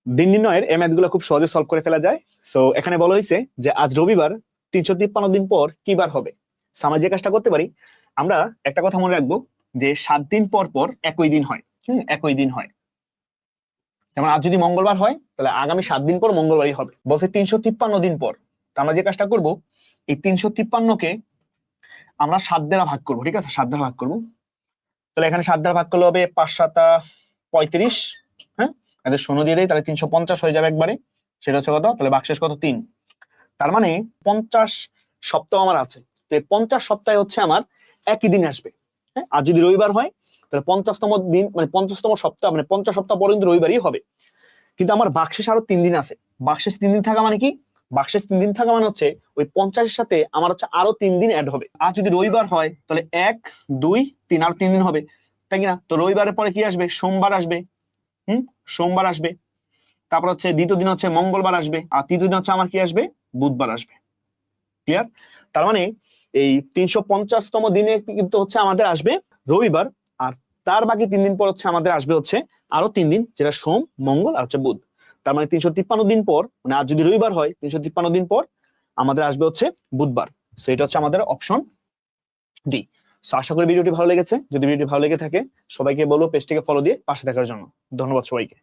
দিন নির্ণয়ের এই ম্যাথগুলো খুব সহজে সলভ করে ফেলা যায়। সো এখানে বলা হয়েছে যে আজ রবিবার, 353 দিন পর কি বার হবে। আমরা যে কাজটা করতে পারি, আমরা একটা কথা মনে রাখবো যে 7 দিন পর পর একই দিন হয়। একই দিন হয়। যেমন আজ যদি মঙ্গলবার হয় তাহলে আগামী 7 দিন পর মঙ্গলবারই হবে। বলছে 353 দিন পর। তো আমরা যে কাজটা করব, এই 353 কে আমরা 7 দ্বারা ভাগ করবো। ঠিক আছে, 7 দ্বারা ভাগ করবো। তাহলে এখানে 7 দ্বারা ভাগ করলে হবে 5 7 35। হ্যাঁ, এদের 0 দিয়ে দেয়, তাহলে 350 হয়ে যাবে একবারে। সেটা হচ্ছে কত, তাহলে ভাগশেষ কত, 3। তার মানে 50 সপ্তাহ আমার আছে। তো এই 50 সপ্তাহে হচ্ছে আমার একই দিন আসবে। হ্যাঁ, আর যদি রবিবার হয় তাহলে 50তম দিন, মানে 50তম সপ্তাহ, মানে 50 সপ্তাহ পর্যন্ত রবিবারই হবে। কিন্তু আমার ভাগশেষ আরো 3 দিন আছে। ভাগশেষ 3 দিন থাকা মানে কি, ভাগশেষ 3 দিন থাকা মানে হচ্ছে ওই 50-এর সাথে আমার হচ্ছে আরো 3 দিন অ্যাড হবে। আর যদি রবিবার হয় তাহলে 1 2 3 আর 3 দিন হবে, তাই কিনা? তো রবিবারের পরে কি আসবে, সোমবার আসবে। সোমবার আসবে। তারপর হচ্ছে দ্বিতীয় দিন হচ্ছে মঙ্গলবার আসবে, আর তৃতীয় দিন হচ্ছে আমার কি আসবে, বুধবার আসবে। ক্লিয়ার? তার মানে এই 350তম দিনে কিন্তু হচ্ছে আমাদের আসবে রবিবার, আর তার বাকি 3 দিন পর হচ্ছে আমাদের আসবে হচ্ছে আরো 3 দিন, যেটা সোম, মঙ্গল আর হচ্ছে বুধ। তার মানে 353 দিন পর, মানে আর যদি রবিবার হয় 353 দিন পর আমাদের আসবে হচ্ছে বুধবার। সো এটা হচ্ছে আমাদের অপশন ডি। সো আশা করি ভিডিওটি ভালো লেগেছে। যদি ভিডিওটি ভালো লেগে থাকে সবাইকে বলবো পেজটিকে ফলো দিয়ে পাশে থাকার জন্য। ধন্যবাদ সবাইকে।